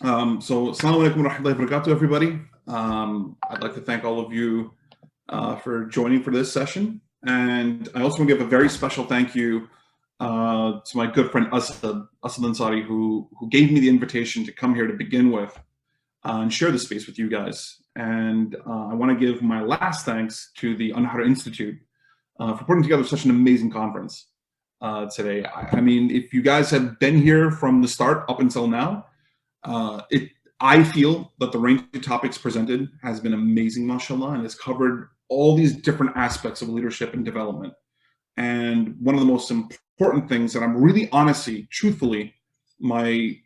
Assalamu alaikum wa rahmatullahi wa barakatuh, everybody. I'd like to thank all of you for joining for this session. And I also want to give a very special thank you to my good friend Asad Ansari, who gave me the invitation to come here to begin with and share the space with you guys. And I want to give my last thanks to the Anhar Institute for putting together such an amazing conference today. I mean, if you guys have been here from the start up until now, I feel that the range of topics presented has been amazing, mashallah, and has covered all these different aspects of leadership and development. And one of the most important things that I'm really honestly, truthfully, my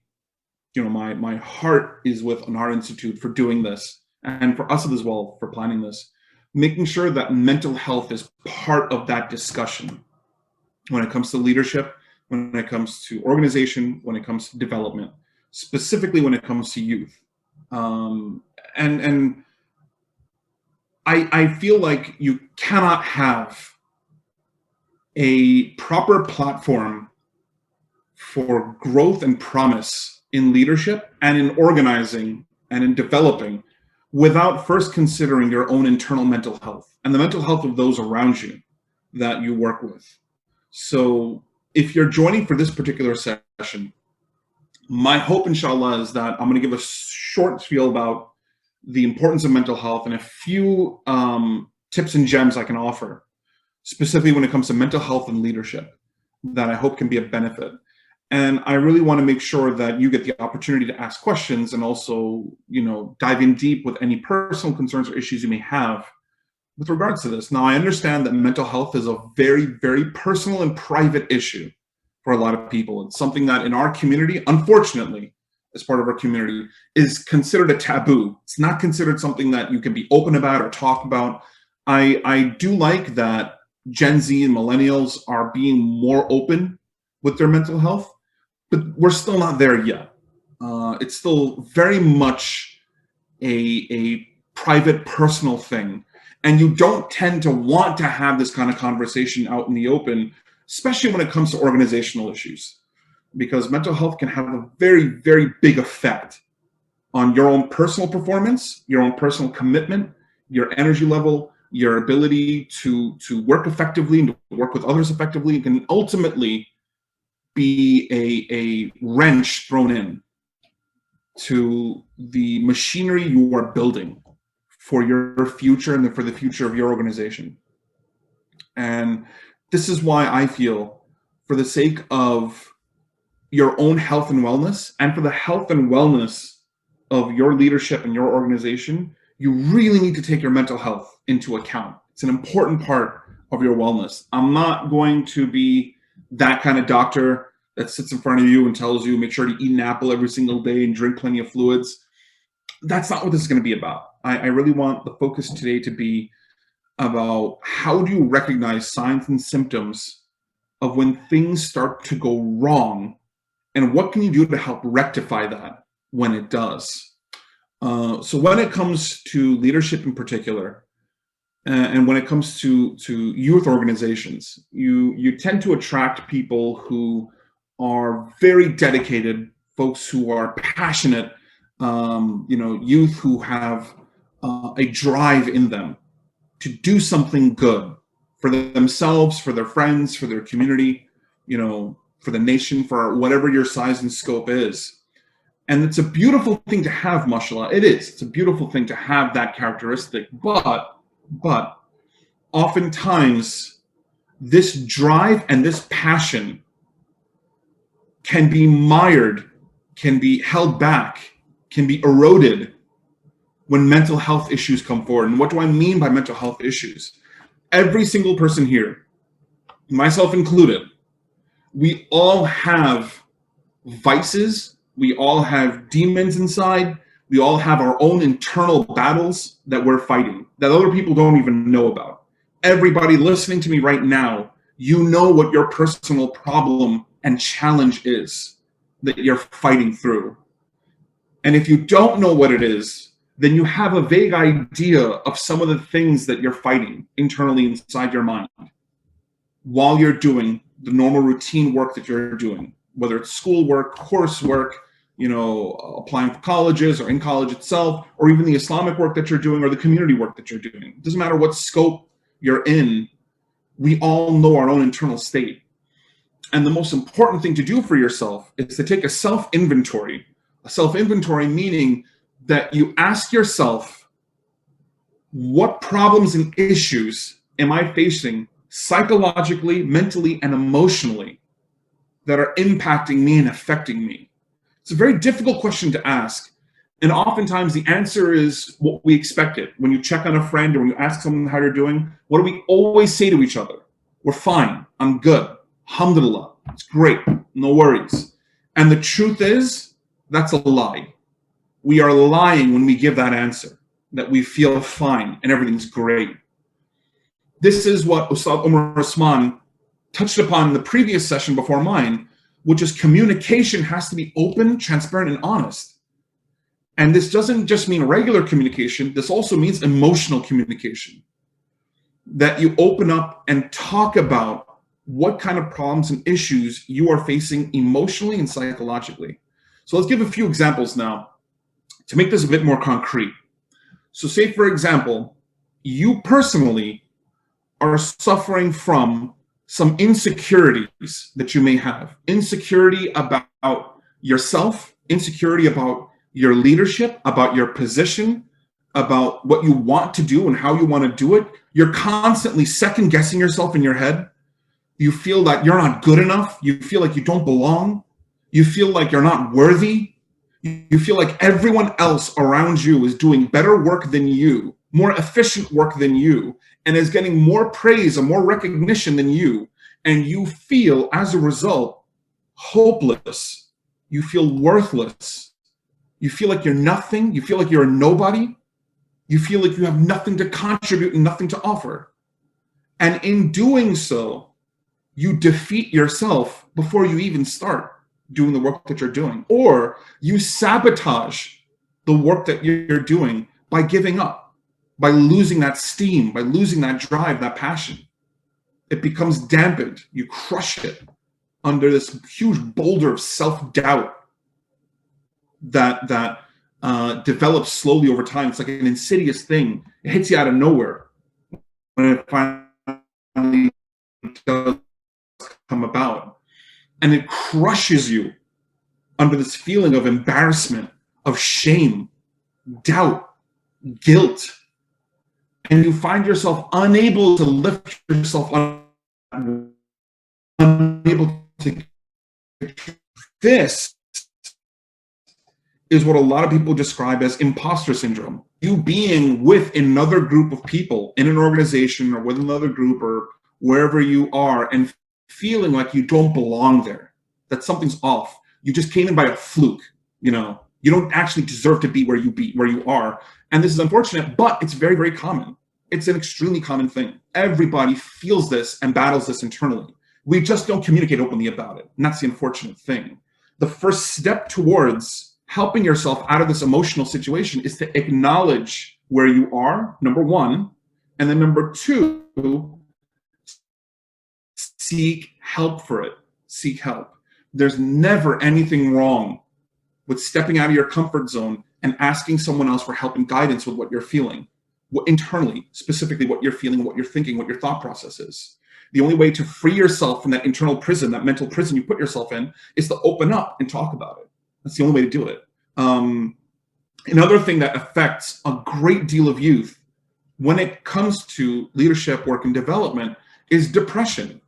heart is with Anhar Institute for doing this, and for us as well for planning this, making sure that mental health is part of that discussion when it comes to leadership, when it comes to organization, when it comes to development, specifically when it comes to youth. And I feel like you cannot have a proper platform for growth and promise in leadership and in organizing and in developing without first considering your own internal mental health and the mental health of those around you that you work with. So if you're joining for this particular session, my hope, inshallah, is that I'm going to give a short spiel about the importance of mental health and a few tips and gems I can offer, specifically when it comes to mental health and leadership, that I hope can be a benefit. And I really want to make sure that you get the opportunity to ask questions and also, dive in deep with any personal concerns or issues you may have with regards to this. Now, I understand that mental health is a very, very personal and private issue for a lot of people. It's something that in our community, unfortunately, as part of our community, is considered a taboo. It's not considered something that you can be open about or talk about. I do like that Gen Z and millennials are being more open with their mental health, but we're still not there yet. It's still very much a private, personal thing. And you don't tend to want to have this kind of conversation out in the open, especially when it comes to organizational issues, because mental health can have a very, very big effect on your own personal performance, your own personal commitment, your energy level, your ability to work effectively and to work with others effectively. It can ultimately be a wrench thrown in to the machinery you are building for your future and for the future of your organization. And this is why I feel, for the sake of your own health and wellness, and for the health and wellness of your leadership and your organization, you really need to take your mental health into account. It's an important part of your wellness. I'm not going to be that kind of doctor that sits in front of you and tells you make sure to eat an apple every single day and drink plenty of fluids. That's not what this is going to be about. I really want the focus today to be about how do you recognize signs and symptoms of when things start to go wrong, and what can you do to help rectify that when it does. So when it comes to leadership in particular, and when it comes to youth organizations, you tend to attract people who are very dedicated, folks who are passionate, youth who have a drive in them to do something good for themselves, for their friends, for their community, for the nation, for whatever your size and scope is. And it's a beautiful thing to have, mashallah. It is. It's a beautiful thing to have that characteristic. But oftentimes, this drive and this passion can be mired, can be held back, can be eroded when mental health issues come forward. And what do I mean by mental health issues? Every single person here, myself included, we all have vices, we all have demons inside, we all have our own internal battles that we're fighting, that other people don't even know about. Everybody listening to me right now, you know what your personal problem and challenge is that you're fighting through. And if you don't know what it is, then you have a vague idea of some of the things that you're fighting internally inside your mind while you're doing the normal routine work that you're doing, whether it's schoolwork, coursework, applying for colleges or in college itself, or even the Islamic work that you're doing or the community work that you're doing. It doesn't matter what scope you're in, we all know our own internal state. And the most important thing to do for yourself is to take a self-inventory. A self-inventory meaning that you ask yourself, what problems and issues am I facing psychologically, mentally, and emotionally that are impacting me and affecting me? It's a very difficult question to ask. And oftentimes the answer is what we expected. When you check on a friend or when you ask someone how you're doing, what do we always say to each other? We're fine. I'm good. Alhamdulillah. It's great. No worries. And the truth is, that's a lie. We are lying when we give that answer, that we feel fine and everything's great. This is what Ustad Omar Osman touched upon in the previous session before mine, which is communication has to be open, transparent, and honest. And this doesn't just mean regular communication. This also means emotional communication. That you open up and talk about what kind of problems and issues you are facing emotionally and psychologically. So let's give a few examples now to make this a bit more concrete. So say, for example, you personally are suffering from some insecurities that you may have. Insecurity about yourself, insecurity about your leadership, about your position, about what you want to do and how you want to do it. You're constantly second guessing yourself in your head. You feel that you're not good enough. You feel like you don't belong. You feel like you're not worthy. You feel like everyone else around you is doing better work than you, more efficient work than you, and is getting more praise and more recognition than you. And you feel, as a result, hopeless. You feel worthless. You feel like you're nothing. You feel like you're a nobody. You feel like you have nothing to contribute and nothing to offer. And in doing so, you defeat yourself before you even start doing the work that you're doing. Or you sabotage the work that you're doing by giving up, by losing that steam, by losing that drive, that passion. It becomes dampened. You crush it under this huge boulder of self-doubt that develops slowly over time. It's like an insidious thing. It hits you out of nowhere when it finally does come about. And it crushes you under this feeling of embarrassment, of shame, doubt, guilt. And you find yourself unable to lift yourself up, unable to. This is what a lot of people describe as imposter syndrome. You being with another group of people in an organization or with another group or wherever you are and feeling like you don't belong there, that something's off. You just came in by a fluke, you don't actually deserve to be where you are. And this is unfortunate, but it's very, very common. It's an extremely common thing. Everybody feels this and battles this internally. We just don't communicate openly about it. And that's the unfortunate thing. The first step towards helping yourself out of this emotional situation is to acknowledge where you are, number one, and then number two, seek help for it. Seek help. There's never anything wrong with stepping out of your comfort zone and asking someone else for help and guidance with what you're feeling, internally, specifically what you're feeling, what you're thinking, what your thought process is. The only way to free yourself from that internal prison, that mental prison you put yourself in, is to open up and talk about it. That's the only way to do it. Another thing that affects a great deal of youth when it comes to leadership, work, and development is depression.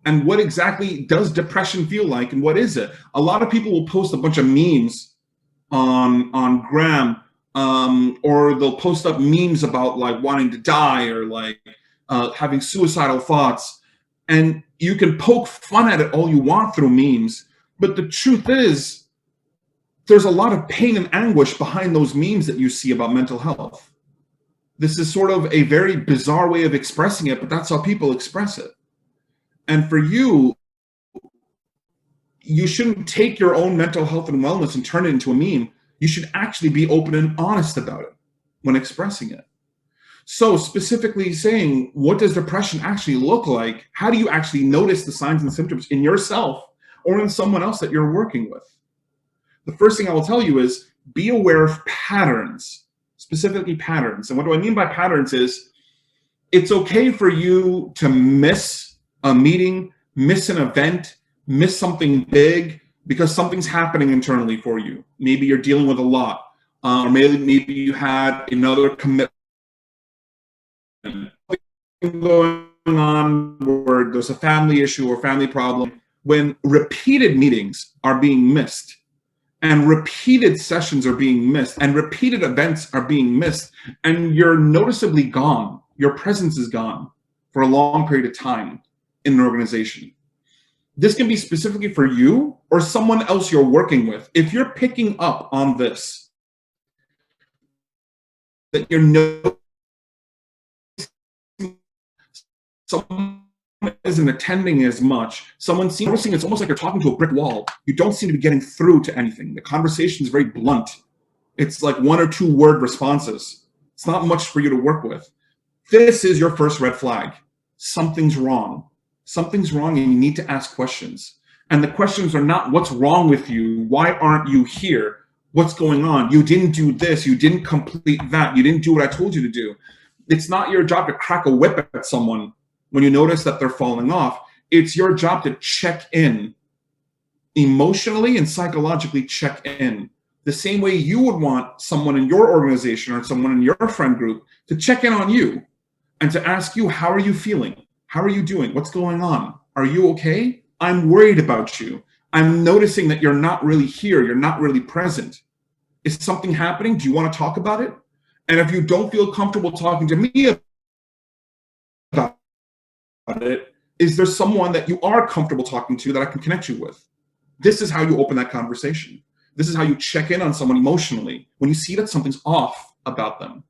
And what exactly does depression feel like, and what is it? A lot of people will post a bunch of memes on Gram, or they'll post up memes about like wanting to die or like having suicidal thoughts. And you can poke fun at it all you want through memes, but the truth is, there's a lot of pain and anguish behind those memes that you see about mental health. This is sort of a very bizarre way of expressing it, but that's how people express it. And for you, you shouldn't take your own mental health and wellness and turn it into a meme. You should actually be open and honest about it when expressing it. So specifically saying, what does depression actually look like? How do you actually notice the signs and symptoms in yourself or in someone else that you're working with? The first thing I will tell you is be aware of patterns, specifically patterns. And what do I mean by patterns is it's okay for you to miss a meeting, miss an event, miss something big because something's happening internally for you. Maybe you're dealing with a lot, or maybe you had another commitment going on where there's a family issue or family problem. When repeated meetings are being missed, and repeated sessions are being missed, and repeated events are being missed, and you're noticeably gone, your presence is gone for a long period of time in an organization. This can be specifically for you or someone else you're working with. If you're picking up on this, that you're noticing someone isn't attending as much, someone seems noticing it's almost like you're talking to a brick wall. You don't seem to be getting through to anything. The conversation is very blunt. It's like 1 or 2 word responses. It's not much for you to work with. This is your first red flag. Something's wrong. Something's wrong, and you need to ask questions. And the questions are not what's wrong with you, why aren't you here, what's going on, you didn't do this, you didn't complete that, you didn't do what I told you to do. It's not your job to crack a whip at someone when you notice that they're falling off. It's your job to check in emotionally and psychologically, check in the same way you would want someone in your organization or someone in your friend group to check in on you and to ask you, how are you feeling? How are you doing? What's going on? Are you okay? I'm worried about you. I'm noticing that you're not really here. You're not really present. Is something happening? Do you want to talk about it? And if you don't feel comfortable talking to me about it, is there someone that you are comfortable talking to that I can connect you with? This is how you open that conversation. This is how you check in on someone emotionally when you see that something's off about them.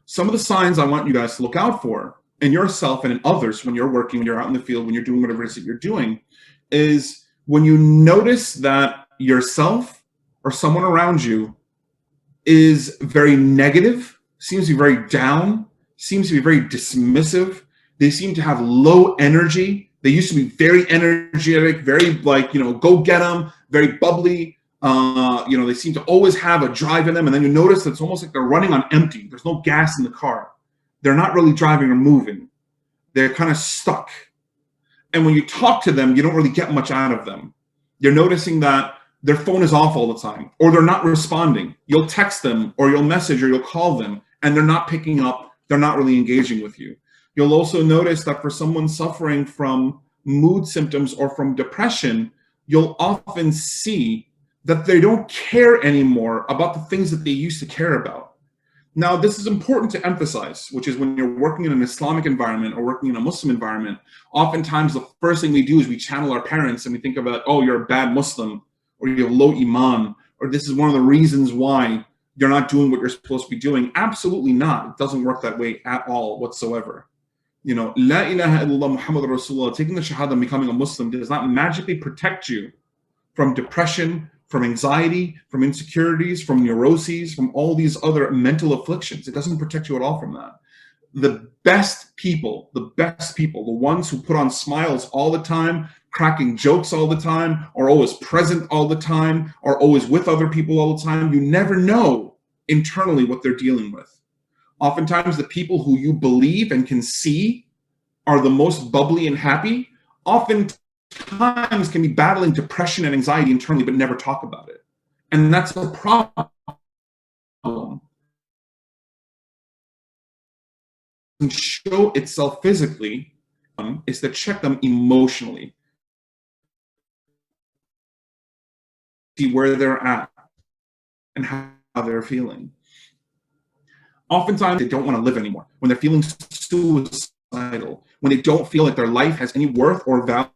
Some of the signs I want you guys to look out for in yourself and in others when you're working, when you're out in the field, when you're doing whatever it is that you're doing, is when you notice that yourself or someone around you is very negative, seems to be very down, seems to be very dismissive. They seem to have low energy. They used to be very energetic, very go get them, very bubbly. They seem to always have a drive in them. And then you notice that it's almost like they're running on empty. There's no gas in the car. They're not really driving or moving. They're kind of stuck. And when you talk to them, you don't really get much out of them. You're noticing that their phone is off all the time, or they're not responding. You'll text them, or you'll message, or you'll call them, and they're not picking up. They're not really engaging with you. You'll also notice that for someone suffering from mood symptoms or from depression, you'll often see that they don't care anymore about the things that they used to care about. Now, this is important to emphasize, which is when you're working in an Islamic environment or working in a Muslim environment, oftentimes the first thing we do is we channel our parents and we think about, oh, you're a bad Muslim, or you have low iman, or this is one of the reasons why you're not doing what you're supposed to be doing. Absolutely not. It doesn't work that way at all whatsoever. La ilaha illallah Muhammad Rasulullah, taking the Shahada and becoming a Muslim does not magically protect you from depression, from anxiety, from insecurities, from neuroses, from all these other mental afflictions. It doesn't protect you at all from that. The best people, the ones who put on smiles all the time, cracking jokes all the time, are always present all the time, are always with other people all the time. You never know internally what they're dealing with. Oftentimes, the people who you believe and can see are the most bubbly and happy, oftentimes can be battling depression and anxiety internally, but never talk about it. And that's a problem. And show itself physically is to check them emotionally. See where they're at and how they're feeling. Oftentimes, they don't want to live anymore. When they're feeling suicidal, when they don't feel like their life has any worth or value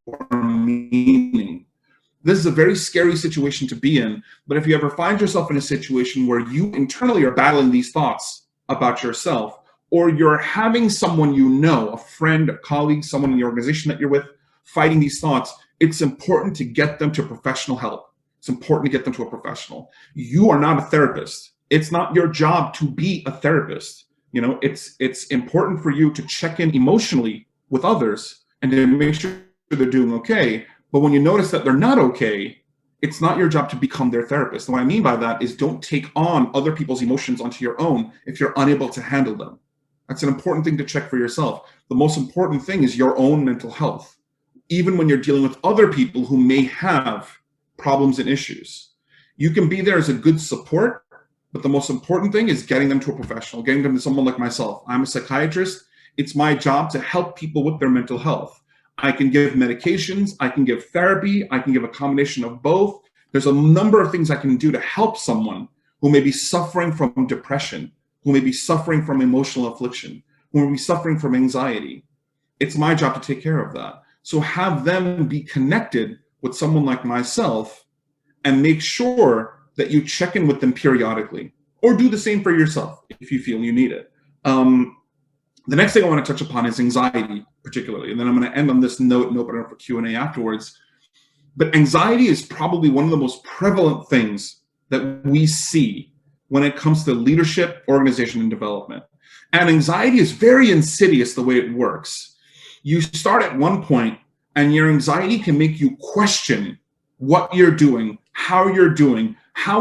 or meaning. This is a very scary situation to be in, but if you ever find yourself in a situation where you internally are battling these thoughts about yourself, or you're having someone you know, a friend, a colleague, someone in the organization that you're with, fighting these thoughts, it's important to get them to professional help. It's important to get them to a professional. You are not a therapist. It's not your job to be a therapist. It's important for you to check in emotionally with others and to make sure they're doing okay. But when you notice that they're not okay, it's not your job to become their therapist. And what I mean by that is don't take on other people's emotions onto your own if you're unable to handle them. That's an important thing to check for yourself. The most important thing is your own mental health, even when you're dealing with other people who may have problems and issues. You can be there as a good support, but the most important thing is getting them to a professional, getting them to someone like myself. I'm a psychiatrist. It's my job to help people with their mental health. I can give medications, I can give therapy, I can give a combination of both. There's a number of things I can do to help someone who may be suffering from depression, who may be suffering from emotional affliction, who may be suffering from anxiety. It's my job to take care of that. So have them be connected with someone like myself and make sure that you check in with them periodically, or do the same for yourself if you feel you need it. The next thing I want to touch upon is anxiety, particularly, and then I'm going to end on this note and open it up for Q&A afterwards. But anxiety is probably one of the most prevalent things that we see when it comes to leadership, organization, and development. And anxiety is very insidious the way it works. You start at one point, and your anxiety can make you question what you're doing, how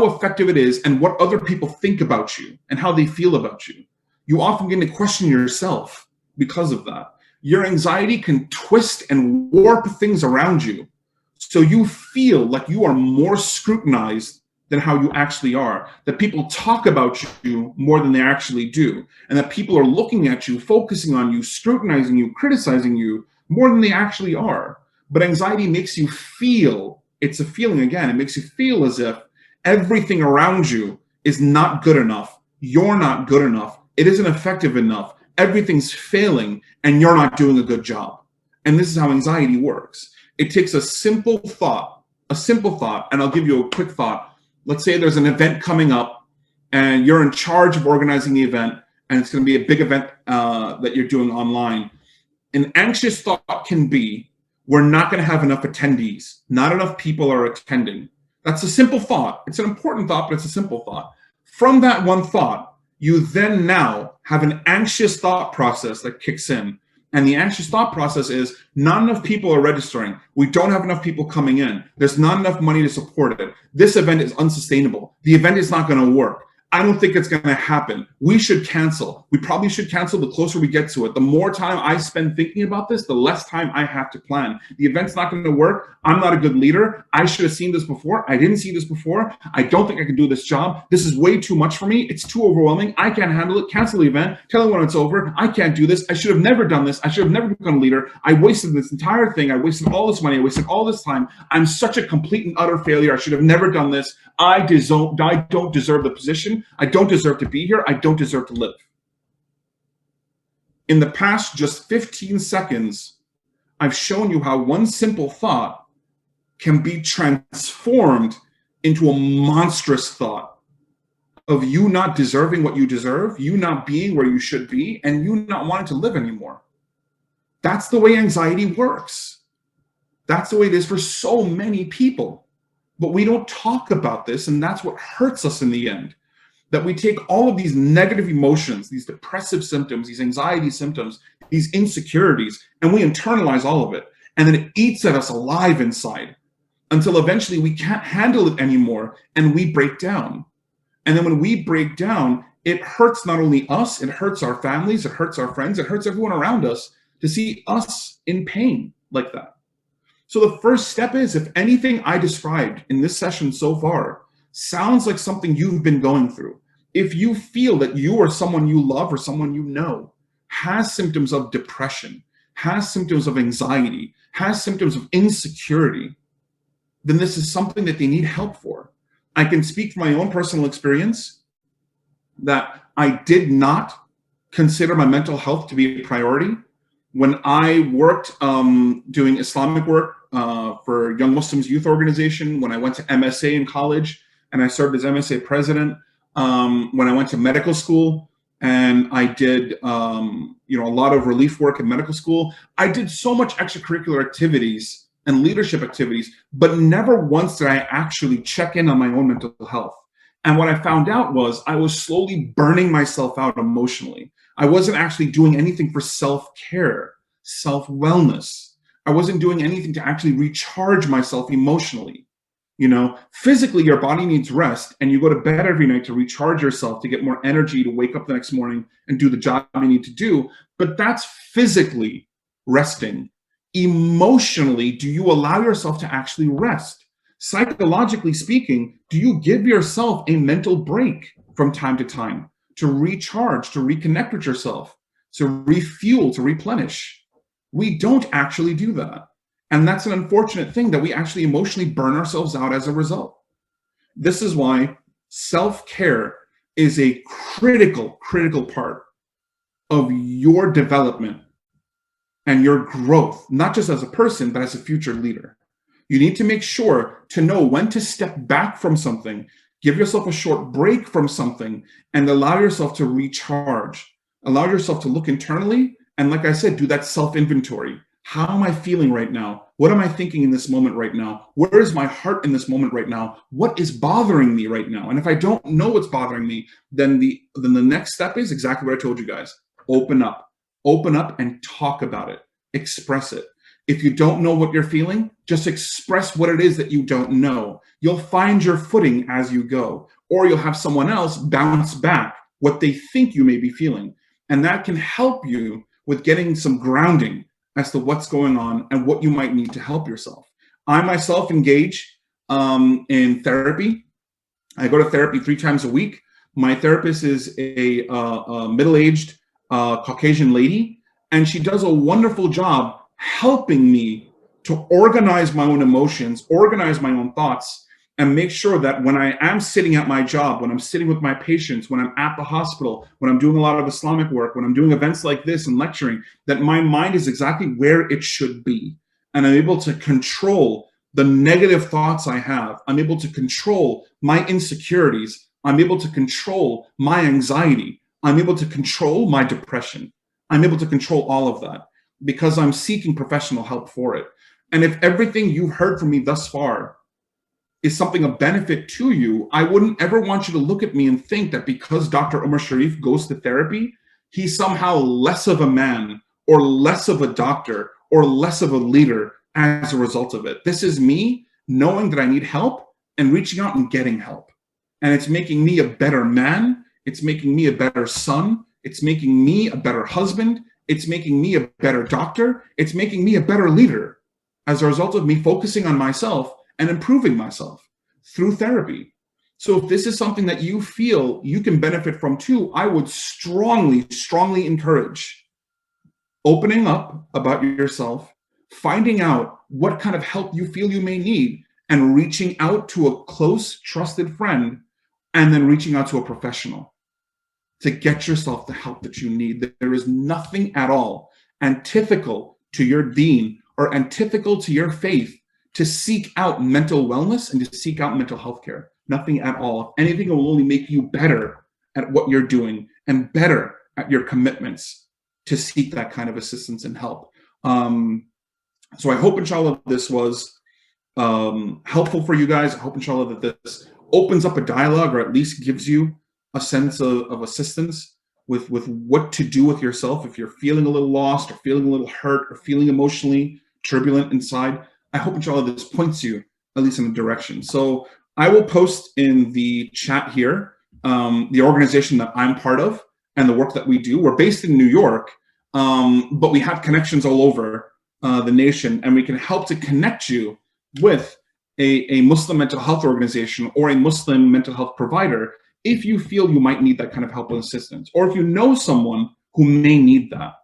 effective it is, and what other people think about you and how they feel about you. You often begin to question yourself because of that. Your anxiety can twist and warp things around you, so you feel like you are more scrutinized than how you actually are, that people talk about you more than they actually do, and that people are looking at you, focusing on you, scrutinizing you, criticizing you more than they actually are. But anxiety makes you feel, it's a feeling again, it makes you feel as if everything around you is not good enough, you're not good enough, it isn't effective enough, everything's failing, and you're not doing a good job. And this is how anxiety works. It takes a simple thought, and I'll give you a quick thought. Let's say there's an event coming up, and you're in charge of organizing the event, and it's going to be a big event that you're doing online. An anxious thought can be, we're not going to have enough attendees. Not enough people are attending. That's a simple thought. It's an important thought, but it's a simple thought. From that one thought, you then now have an anxious thought process that kicks in. And the anxious thought process is, not enough people are registering. We don't have enough people coming in. There's not enough money to support it. This event is unsustainable. The event is not going to work. I don't think it's going to happen. We should cancel. We probably should cancel the closer we get to it. The more time I spend thinking about this, the less time I have to plan. The event's not going to work. I'm not a good leader. I should have seen this before. I didn't see this before. I don't think I can do this job. This is way too much for me. It's too overwhelming. I can't handle it. Cancel the event. Tell them when it's over. I can't do this. I should have never done this. I should have never become a leader. I wasted this entire thing. I wasted all this money. I wasted all this time. I'm such a complete and utter failure. I should have never done this. I don't deserve the position. I don't deserve to be here. I don't deserve to live. In the past just 15 seconds, I've shown you how one simple thought can be transformed into a monstrous thought of you not deserving what you deserve, you not being where you should be, and you not wanting to live anymore. That's the way anxiety works. That's the way it is for so many people. But we don't talk about this, and that's what hurts us in the end. That we take all of these negative emotions, these depressive symptoms, these anxiety symptoms, these insecurities, and we internalize all of it. And then it eats at us alive inside until eventually we can't handle it anymore and we break down. And then when we break down, it hurts not only us, it hurts our families, it hurts our friends, it hurts everyone around us to see us in pain like that. So the first step is, if anything I described in this session so far sounds like something you've been going through, if you feel that you or someone you love or someone you know has symptoms of depression, has symptoms of anxiety, has symptoms of insecurity, then this is something that they need help for. I can speak from my own personal experience that I did not consider my mental health to be a priority. When I worked doing Islamic work for Young Muslims Youth Organization, when I went to MSA in college and I served as MSA president, when I went to medical school and I did a lot of relief work in medical school, I did so much extracurricular activities and leadership activities, but never once did I actually check in on my own mental health. And what I found out was I was slowly burning myself out emotionally. I wasn't actually doing anything for self-care, self-wellness. I wasn't doing anything to actually recharge myself emotionally. Physically, your body needs rest, and you go to bed every night to recharge yourself, to get more energy, to wake up the next morning and do the job you need to do. But that's physically resting. Emotionally, do you allow yourself to actually rest? Psychologically speaking, do you give yourself a mental break from time to time to recharge, to reconnect with yourself, to refuel, to replenish? We don't actually do that. And that's an unfortunate thing, that we actually emotionally burn ourselves out as a result. This is why self-care is a critical part of your development and your growth, not just as a person, but as a future leader. You need to make sure to know when to step back from something, give yourself a short break from something, and allow yourself to recharge. Allow yourself to look internally, and like I said, do that self-inventory. How am I feeling right now? What am I thinking in this moment right now? Where is my heart in this moment right now? What is bothering me right now? And if I don't know what's bothering me, then the next step is exactly what I told you guys. Open up and talk about it. Express it. If you don't know what you're feeling, just express what it is that you don't know. You'll find your footing as you go, or you'll have someone else bounce back what they think you may be feeling. And that can help you with getting some grounding as to what's going on and what you might need to help yourself. I myself engage in therapy. I go to therapy 3 times a week. My therapist is a middle-aged Caucasian lady, and she does a wonderful job helping me to organize my own emotions, organize my own thoughts, and make sure that when I am sitting at my job, when I'm sitting with my patients, when I'm at the hospital, when I'm doing a lot of Islamic work, when I'm doing events like this and lecturing, that my mind is exactly where it should be. And I'm able to control the negative thoughts I have. I'm able to control my insecurities. I'm able to control my anxiety. I'm able to control my depression. I'm able to control all of that because I'm seeking professional help for it. And if everything you've heard from me thus far is something of benefit to you, I wouldn't ever want you to look at me and think that because Dr. Omar Shareef goes to therapy, he's somehow less of a man or less of a doctor or less of a leader as a result of it. This is me knowing that I need help and reaching out and getting help. And it's making me a better man. It's making me a better son. It's making me a better husband. It's making me a better doctor. It's making me a better leader as a result of me focusing on myself and improving myself through therapy. So if this is something that you feel you can benefit from too, I would strongly, strongly encourage opening up about yourself, finding out what kind of help you feel you may need, and reaching out to a close, trusted friend, and then reaching out to a professional to get yourself the help that you need. There is nothing at all antithetical to your deen or antithetical to your faith to seek out mental wellness and to seek out mental health care. Nothing at all. If anything, it will only make you better at what you're doing and better at your commitments to seek that kind of assistance and help. So I hope, inshallah, this was helpful for you guys. I hope, inshallah, that this opens up a dialogue or at least gives you a sense of assistance with what to do with yourself if you're feeling a little lost or feeling a little hurt or feeling emotionally turbulent inside. I hope, inshallah, this points you at least in a direction. So I will post in the chat here the organization that I'm part of and the work that we do. We're based in New York, but we have connections all over the nation, and we can help to connect you with a Muslim mental health organization or a Muslim mental health provider if you feel you might need that kind of help and assistance, or if you know someone who may need that.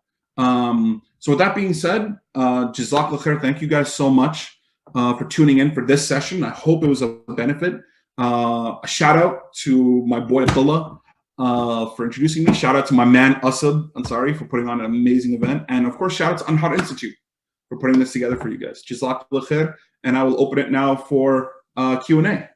So with that being said, Jazakallah khair, thank you guys so much for tuning in for this session. I hope it was a benefit. A shout out to my boy Abdullah for introducing me. Shout out to my man Asad Ansari for putting on an amazing event. And of course, shout out to Anhar Institute for putting this together for you guys. Jazakallah khair. And I will open it now for Q&A.